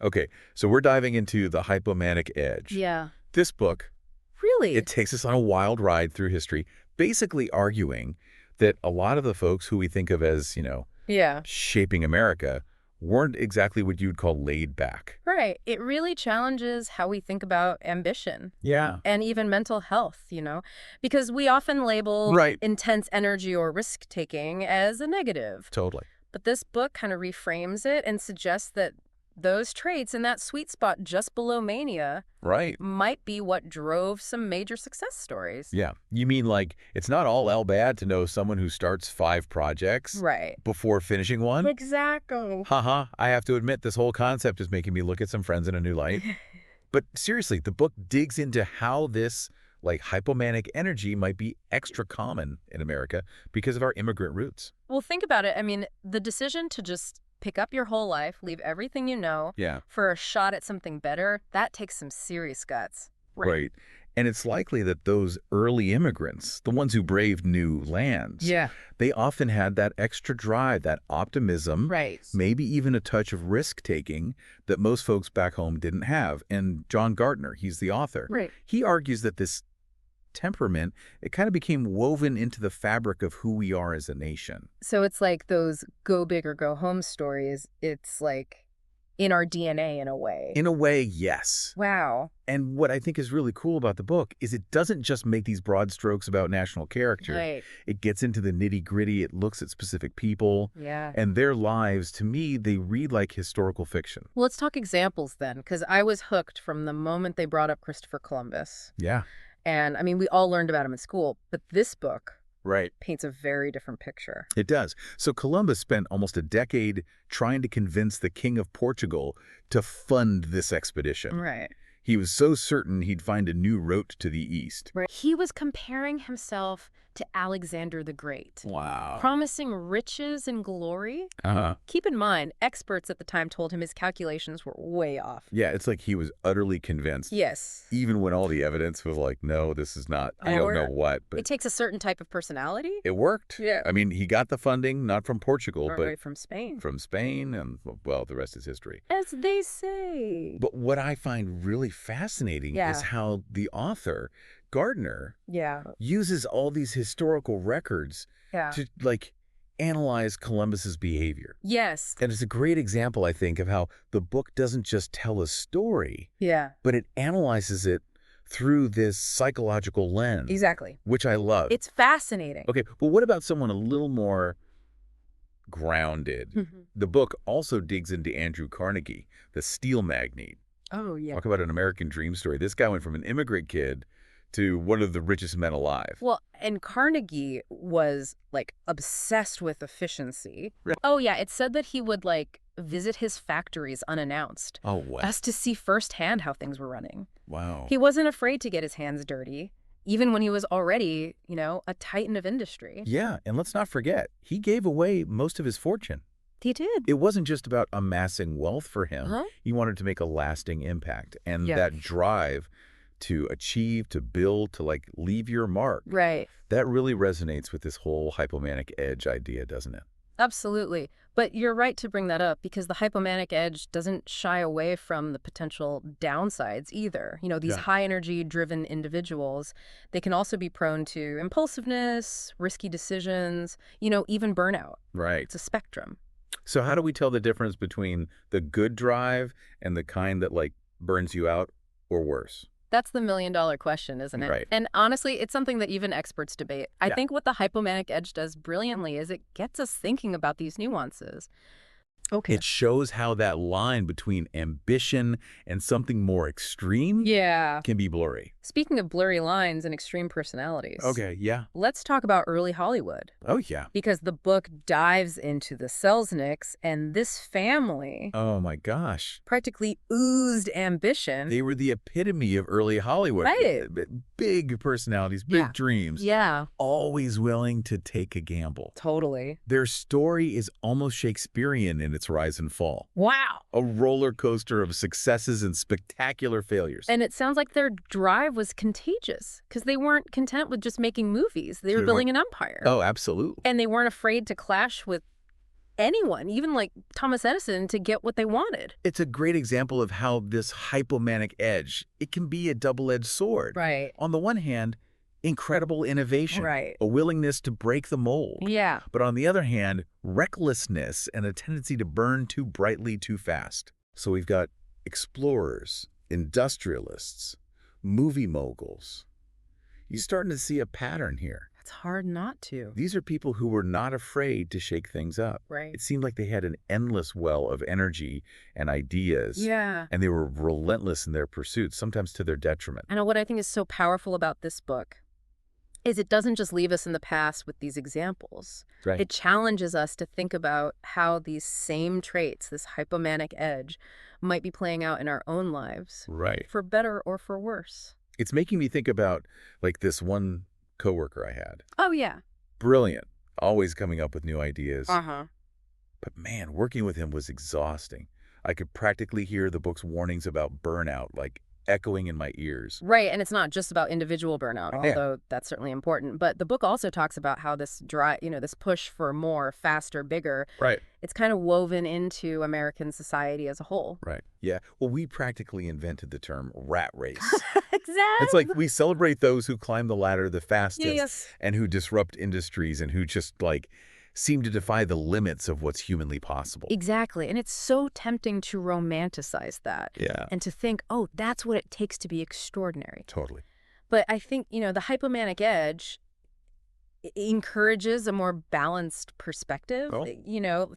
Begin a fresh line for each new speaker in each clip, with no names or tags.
Okay, so we're diving into the Hypomanic Edge.
Yeah.
This book,
Really?
it takes us on a wild ride through history, basically arguing that a lot of the folks who we think of as,
Yeah.
shaping America weren't exactly what you'd call laid back.
Right. It really challenges how we think about ambition
Yeah.
and even mental health, because we often label
Right.
intense energy or risk-taking as a negative.
Totally.
But this book kind of reframes it and suggests that those traits in that sweet spot just below mania
Right.
might be what drove some major success stories.
Yeah. You mean like it's not all bad to know someone who starts 5 projects
Right.
before finishing one?
Exactly.
Haha, I have to admit this whole concept is making me look at some friends in a new light. But seriously, the book digs into how this hypomanic energy might be extra common in America because of our immigrant roots.
Well, think about it. I mean, the decision to just pick up your whole life, leave everything you know,
Yeah.
for a shot at something better, that takes some serious guts.
Right. And it's likely that those early immigrants, the ones who braved new lands,
Yeah.
they often had that extra drive, that optimism,
Right.
maybe even a touch of risk-taking that most folks back home didn't have. And John Gartner, he's the author.
Right.
He argues that this temperament, it kind of became woven into the fabric of who we are as a nation.
So it's like those go big or go home stories. It's like in our DNA in a way.
In a way, yes.
Wow.
And what I think is really cool about the book is it doesn't just make these broad strokes about national character.
Right.
It gets into the nitty-gritty. It looks at specific people.
Yeah.
And their lives, to me, they read like historical fiction.
Well, let's talk examples then, because I was hooked from the moment they brought up Christopher Columbus.
Yeah.
And I mean, we all learned about him in school, but this book
Right.
paints a very different picture.
It does. So Columbus spent almost a decade trying to convince the King of Portugal to fund this expedition.
Right.
He was so certain he'd find a new route to the east.
Right. He was comparing himself to Alexander the Great,
Wow.
promising riches and glory.
Uh-huh.
Keep in mind, experts at the time told him his calculations were way off.
Yeah, it's like he was utterly convinced.
Yes.
Even when all the evidence was like, no, this is not, I don't know what, but
It takes a certain type of personality.
it worked.
Yeah.
I mean, he got the funding, not from Portugal,
Right,
but
from Spain.
from Spain, and, well, the rest is history.
As they say.
But what I find really fascinating
Yeah.
is how the author, Gardner,
Yeah.
uses all these historical records
Yeah.
to, analyze Columbus's behavior.
Yes.
And it's a great example, I think, of how the book doesn't just tell a story,
Yeah.
but it analyzes it through this psychological lens.
Exactly.
Which I love.
It's fascinating.
Okay, but what about someone a little more grounded? The book also digs into Andrew Carnegie, the steel magnate.
Oh, yeah.
Talk about an American dream story. This guy went from an immigrant kid to one of the richest men alive.
Well, and Carnegie was, obsessed with efficiency.
Right.
Oh, yeah. It said that he would, visit his factories unannounced.
Oh, wow.
Just to see firsthand how things were running.
Wow.
He wasn't afraid to get his hands dirty, even when he was already, a titan of industry.
Yeah, and let's not forget, he gave away most of his fortune.
He did.
It wasn't just about amassing wealth for him.
Huh?
He wanted to make a lasting impact. And
Yeah.
that drive to achieve, to build, to leave your mark,
Right.
that really resonates with this whole hypomanic edge idea, doesn't it?
Absolutely. But you're right to bring that up because the hypomanic edge doesn't shy away from the potential downsides either. These
Yeah.
high-energy driven individuals, they can also be prone to impulsiveness, risky decisions, even burnout.
Right.
It's a spectrum.
So how do we tell the difference between the good drive and the kind that burns you out or worse?
That's the million-dollar question, isn't it?
Right.
And honestly, it's something that even experts debate. I
Yeah.
think what the hypomanic edge does brilliantly is it gets us thinking about these nuances. Okay.
It shows how that line between ambition and something more extreme
Yeah.
can be blurry.
Speaking of blurry lines and extreme personalities.
Okay, yeah.
Let's talk about early Hollywood.
Oh, yeah.
Because the book dives into the Selznicks, and this family
Oh, my gosh.
practically oozed ambition.
They were the epitome of early Hollywood.
Right.
Big personalities, big
Yeah.
dreams.
Yeah,
Always willing to take a gamble.
totally.
Their story is almost Shakespearean in its rise and fall.
Wow.
A roller coaster of successes and spectacular failures.
And it sounds like their drive was contagious because they weren't content with just making movies. They were
They
building an empire.
Oh, absolutely.
And they weren't afraid to clash with anyone, even like Thomas Edison, to get what they wanted.
It's a great example of how this hypomanic edge, it can be a double-edged sword.
Right.
On the one hand, incredible innovation,
Right.
a willingness to break the mold.
Yeah.
But on the other hand, recklessness and a tendency to burn too brightly too fast. So we've got explorers, industrialists, movie moguls. You're starting to see a pattern here.
It's hard not to.
These are people who were not afraid to shake things up.
Right.
It seemed like they had an endless well of energy and ideas.
Yeah.
And they were relentless in their pursuits, sometimes to their detriment.
And what I think is so powerful about this book is it doesn't just leave us in the past with these examples.
Right.
It challenges us to think about how these same traits, this hypomanic edge, might be playing out in our own lives.
Right.
For better or for worse.
It's making me think about like this one coworker I had.
Oh, yeah.
Brilliant. Always coming up with new ideas.
Uh-huh.
But man, working with him was exhausting. I could practically hear the book's warnings about burnout, like echoing in my ears.
Right, and it's not just about individual burnout,
Yeah.
although that's certainly important. But the book also talks about how this this push for more, faster, bigger,
Right.
it's kind of woven into American society as a whole.
Right. Yeah. Well, we practically invented the term rat race.
Exactly.
It's like we celebrate those who climb the ladder the fastest
Yes.
and who disrupt industries and who just like seem to defy the limits of what's humanly possible.
Exactly. And it's so tempting to romanticize that
Yeah.
and to think, oh, that's what it takes to be extraordinary.
Totally.
But I think, the hypomanic edge encourages a more balanced perspective.
Oh.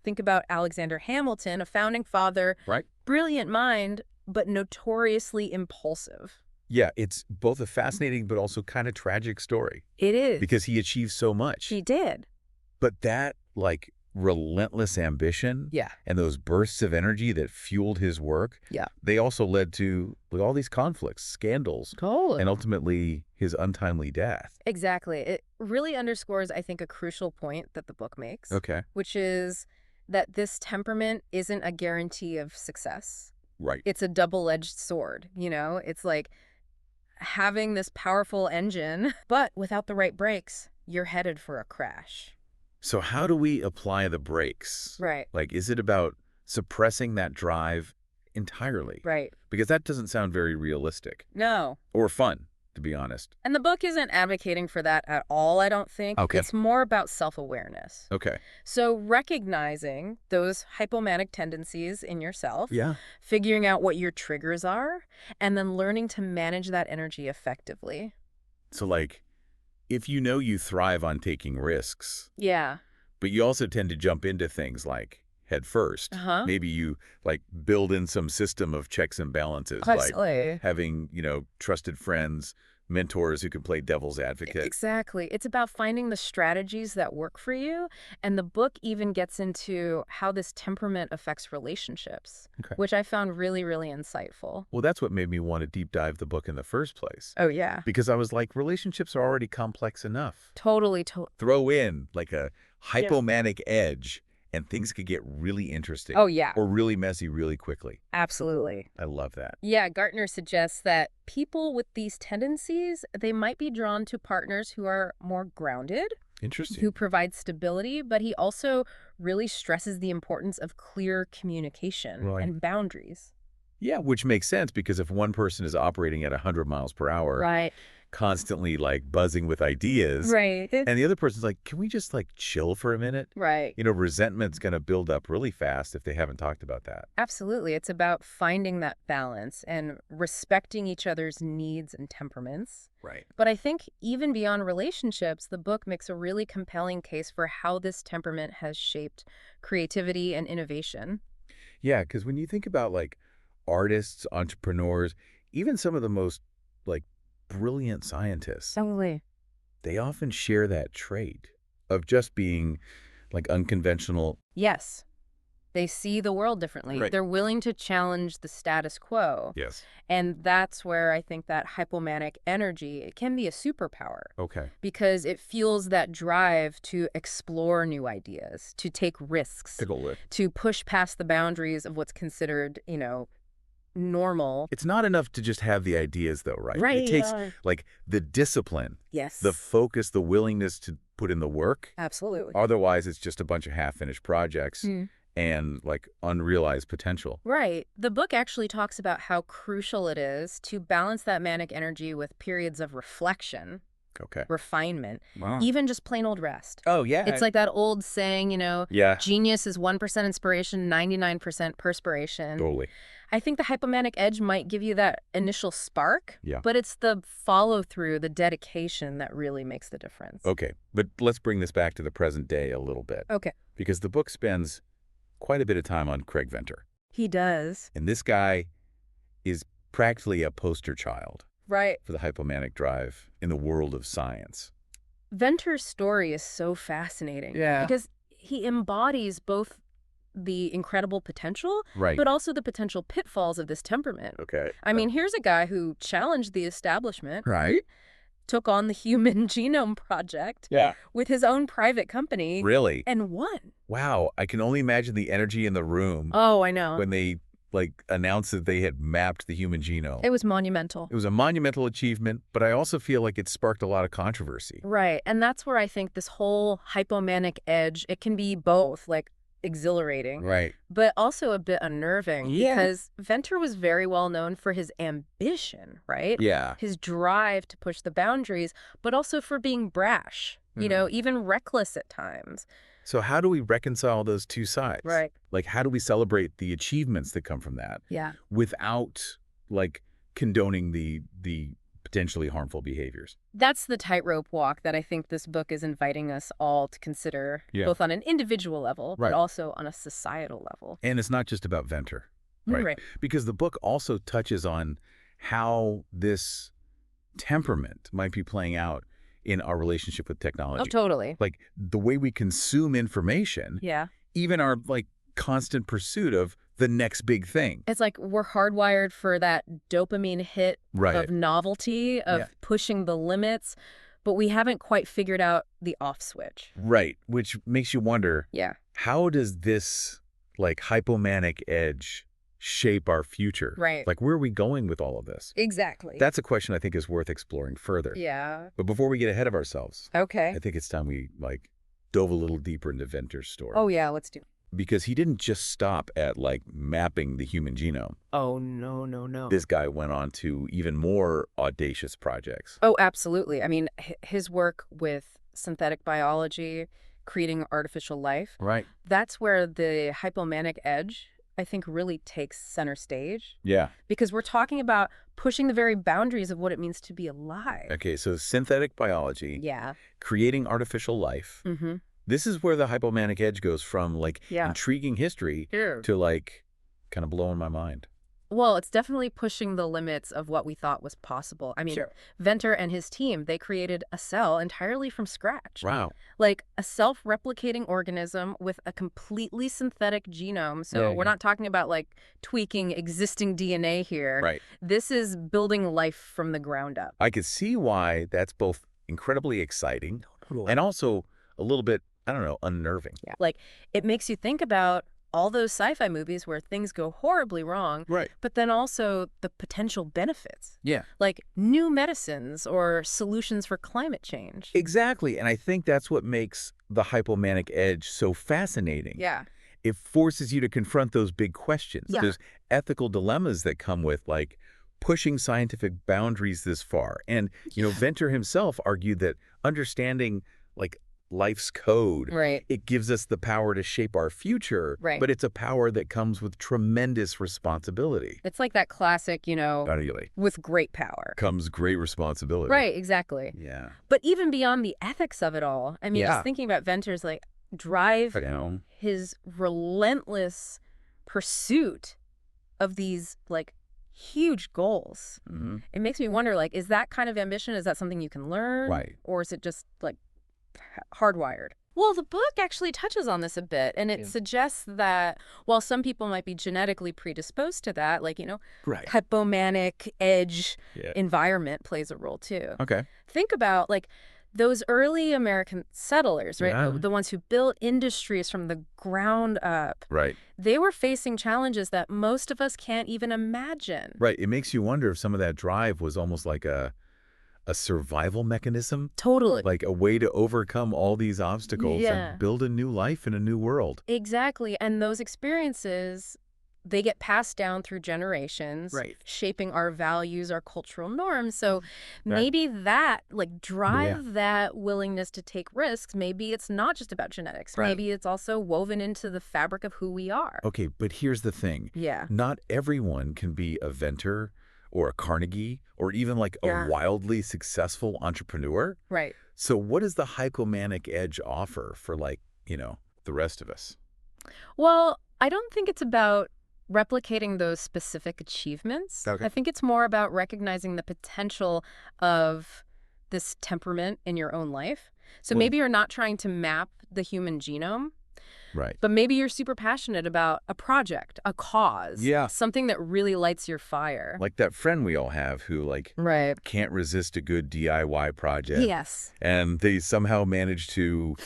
Think about Alexander Hamilton, a founding father,
Right.
brilliant mind, but notoriously impulsive.
Yeah, it's both a fascinating but also kind of tragic story
It is.
because he achieved so much.
He did.
But that like relentless ambition
Yeah.
and those bursts of energy that fueled his work,
Yeah.
they also led to like, all these conflicts, scandals,
Totally.
and ultimately his untimely death.
Exactly. It really underscores, I think, a crucial point that the book makes,
Okay.
which is that this temperament isn't a guarantee of success.
Right.
It's a double-edged sword, It's like having this powerful engine, but without the right brakes, you're headed for a crash.
So how do we apply the brakes?
Right.
Like, is it about suppressing that drive entirely?
Right.
Because that doesn't sound very realistic
No.
or fun, to be honest.
And the book isn't advocating for that at all, I don't think.
Okay.
It's more about self-awareness.
Okay.
So recognizing those hypomanic tendencies in yourself,
Yeah.
figuring out what your triggers are, and then learning to manage that energy effectively.
So like, if you know you thrive on taking risks,
Yeah.
but you also tend to jump into things like head first.
Uh-huh.
Maybe you like build in some system of checks and balances,
Absolutely.
like having, trusted friends, mentors who can play devil's advocate.
Exactly. It's about finding the strategies that work for you. And the book even gets into how this temperament affects relationships,
Okay.
which I found really, really insightful.
Well, that's what made me want to deep dive the book in the first place.
Oh, yeah.
Because I was like, relationships are already complex enough.
Totally.
Throw in like a hypomanic edge and things could get really interesting.
Oh, yeah.
Or really messy really quickly.
Absolutely.
I love that.
Yeah, Gartner suggests that people with these tendencies, they might be drawn to partners who are more grounded,
Interesting.
who provide stability, but he also really stresses the importance of clear communication
Right.
and boundaries.
Yeah, which makes sense because if one person is operating at 100 miles per hour,
Right.
constantly like buzzing with ideas,
Right.
and the other person's like, can we just like chill for a minute?
Right.
Resentment's going to build up really fast if they haven't talked about that.
Absolutely. It's about finding that balance and respecting each other's needs and temperaments.
Right.
But I think even beyond relationships, the book makes a really compelling case for how this temperament has shaped creativity and innovation.
Yeah, because when you think about like artists, entrepreneurs, even some of the most like brilliant scientists,
Totally.
they often share that trait of just being like unconventional.
Yes. They see the world differently.
Right.
They're willing to challenge the status quo.
Yes.
And that's where I think that hypomanic energy, it can be a superpower
Okay.
because it fuels that drive to explore new ideas, to take risks,
Pickle whip.
to push past the boundaries of what's considered, normal.
It's not enough to just have the ideas, though, right?
Right.
It takes, like, the discipline,
Yes.
the focus, the willingness to put in the work.
Absolutely.
Otherwise, it's just a bunch of half-finished projects and, like, unrealized potential.
Right. The book actually talks about how crucial it is to balance that manic energy with periods of reflection, refinement, even just plain old rest.
Oh, yeah.
It's like that old saying,
Yeah.
genius is 1% inspiration, 99% perspiration.
Totally.
I think the hypomanic edge might give you that initial spark,
Yeah.
but it's the follow-through, the dedication that really makes the difference.
Okay, but let's bring this back to the present day a little bit.
Okay.
Because the book spends quite a bit of time on Craig Venter.
He does.
And this guy is practically a poster child
Right.
for the hypomanic drive in the world of science.
Venter's story is so fascinating.
Yeah.
Because he embodies both the incredible potential,
Right.
but also the potential pitfalls of this temperament.
Okay.
I mean, here's a guy who challenged the establishment,
Right.
took on the Human Genome Project
Yeah.
with his own private company,
Really?
and won.
Wow. I can only imagine the energy in the room
Oh, I know.
when they, like, announced that they had mapped the human genome.
It was monumental.
It was a monumental achievement, but I also feel like it sparked a lot of controversy.
Right. And that's where I think this whole hypomanic edge, it can be both, like, exhilarating,
Right.
but also a bit unnerving.
Yeah.
Because Venter was very well known for his ambition, right?
Yeah.
His drive to push the boundaries, but also for being brash, even reckless at times.
So how do we reconcile those two sides?
Right.
Like, how do we celebrate the achievements that come from that
Yeah.
without, like, condoning the potentially harmful behaviors?
That's the tightrope walk that I think this book is inviting us all to consider, both on an individual level, but also on a societal level.
And it's not just about Venter, right? Because the book also touches on how this temperament might be playing out in our relationship with technology.
Oh, totally.
Like, the way we consume information,
Yeah.
even our, like, constant pursuit of the next big thing.
It's like we're hardwired for that dopamine hit of novelty, of pushing the limits, but we haven't quite figured out the off switch.
Right, which makes you wonder, how does this, like, hypomanic edge shape our future?
Right.
Like, where are we going with all of this?
Exactly.
That's a question I think is worth exploring further.
Yeah.
But before we get ahead of ourselves,
Okay.
I think it's time we, like, dove a little deeper into Venter's story.
Oh, yeah, let's do it.
Because he didn't just stop at, like, mapping the human genome.
Oh, no.
This guy went on to even more audacious projects.
Oh, absolutely. I mean, his work with synthetic biology, creating artificial life, that's where the hypomanic edge, I think, really takes center stage.
Yeah.
Because we're talking about pushing the very boundaries of what it means to be alive.
Okay, so synthetic biology, creating artificial life.
Mm-hmm.
This is where the hypomanic edge goes from, like, intriguing history to, like, kind of blowing my mind.
Well, it's definitely pushing the limits of what we thought was possible. I mean, Venter and his team, they created a cell entirely from scratch.
Wow.
Like a self-replicating organism with a completely synthetic genome. So we're not talking about, like, tweaking existing DNA here.
Right.
This is building life from the ground up.
I could see why that's both incredibly exciting and also a little bit, I don't know, unnerving.
Yeah. Like, it makes you think about all those sci-fi movies where things go horribly wrong, but then also the potential benefits.
Yeah.
Like new medicines or solutions for climate change.
Exactly. And I think that's what makes the hypomanic edge so fascinating.
Yeah.
It forces you to confront those big questions.
Yeah.
There's ethical dilemmas that come with, like, pushing scientific boundaries this far. And, Venter himself argued that understanding, like, life's code, it gives us the power to shape our future, but it's a power that comes with tremendous responsibility.
It's like that classic, with great power
comes great responsibility.
Right, exactly.
Yeah.
But even beyond the ethics of it all, I mean, just thinking about Venter's, like, drive, his relentless pursuit of these, like, huge goals.
Mm-hmm.
It makes me wonder, like, is that kind of ambition, is that something you can learn?
Right.
Or is it just, like, hardwired? Well, the book actually touches on this a bit, and it suggests that while some people might be genetically predisposed to that, like, hypomanic edge environment plays a role too.
Okay.
Think about, like, those early American settlers, right?
Yeah.
The ones who built industries from the ground up.
Right.
They were facing challenges that most of us can't even imagine.
Right. It makes you wonder if some of that drive was almost like a survival mechanism,
Totally.
like a way to overcome all these obstacles
Yeah.
and build a new life in a new world.
Exactly. And those experiences, they get passed down through generations,
Right.
shaping our values, our cultural norms. So
Right.
maybe that, like, drive that willingness to take risks, maybe it's not just about genetics.
Right.
Maybe it's also woven into the fabric of who we are.
Okay, but here's the thing.
Yeah.
Not everyone can be a Venter or a Carnegie or even like a wildly successful entrepreneur.
Right.
So what does the Hypomanic Edge offer for like, the rest of us?
Well, I don't think it's about replicating those specific achievements.
Okay.
I think it's more about recognizing the potential of this temperament in your own life. So
Well-
maybe you're not trying to map the human genome,
Right.
but maybe you're super passionate about a project, a cause,
Yeah.
something that really lights your fire.
Like that friend we all have who like
Right.
can't resist a good DIY project.
Yes.
And they somehow manage to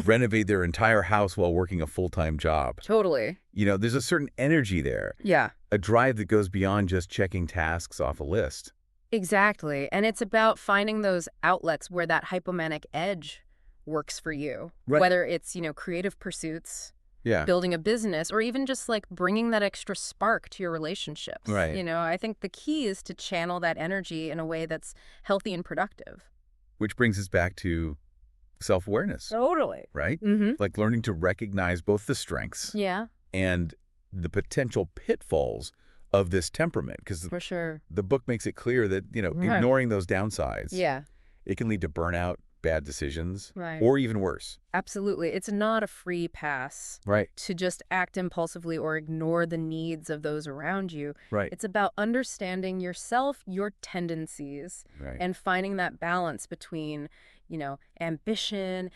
renovate their entire house while working a full-time job.
Totally.
There's a certain energy there,
Yeah.
a drive that goes beyond just checking tasks off a list.
Exactly. And it's about finding those outlets where that hypomanic edge works for you.
Right.
Whether it's, creative pursuits,
Yeah.
building a business, or even just like bringing that extra spark to your relationships.
Right.
I think the key is to channel that energy in a way that's healthy and productive.
Which brings us back to self-awareness,
Totally.
right?
Mm-hmm.
Like learning to recognize both the strengths
Yeah,
and the potential pitfalls of this temperament. Because
for sure.
the book makes it clear that,
Right.
ignoring those downsides,
Yeah,
it can lead to burnout, bad decisions,
right.
or even worse.
Absolutely. It's not a free pass
Right.
to just act impulsively or ignore the needs of those around you.
Right.
It's about understanding yourself, your tendencies,
Right.
and finding that balance between, ambition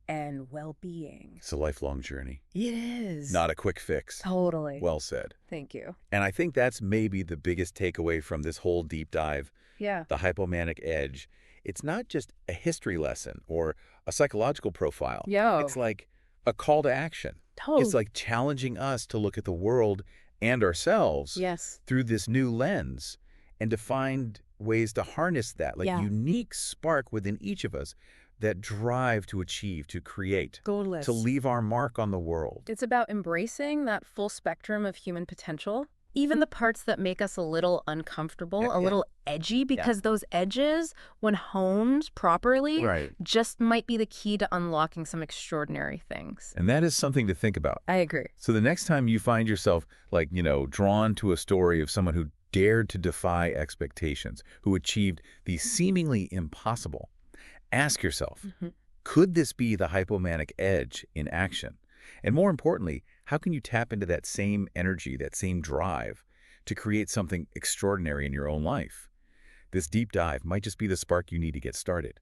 and well-being.
It's a lifelong journey,
It is.
not a quick fix.
Totally.
Well said.
Thank you.
And I think that's maybe the biggest takeaway from this whole deep dive,
Yeah.
the Hypomanic Edge. It's not just a history lesson or a psychological profile.
Yo.
It's like a call to action.
Totally.
It's like challenging us to look at the world and ourselves
Yes.
through this new lens and to find ways to harness that like
Yeah.
unique spark within each of us, that drive to achieve, to create,
Goalless.
to leave our mark on the world.
It's about embracing that full spectrum of human potential, even the parts that make us a little uncomfortable,
Yeah,
a little edgy, because those edges, when honed properly,
Right.
just might be the key to unlocking some extraordinary things.
And that is something to think about.
I agree.
So the next time you find yourself like, drawn to a story of someone who dared to defy expectations, who achieved the seemingly impossible, ask yourself, could this be the hypomanic edge in action? And more importantly, how can you tap into that same energy, that same drive to create something extraordinary in your own life? This deep dive might just be the spark you need to get started.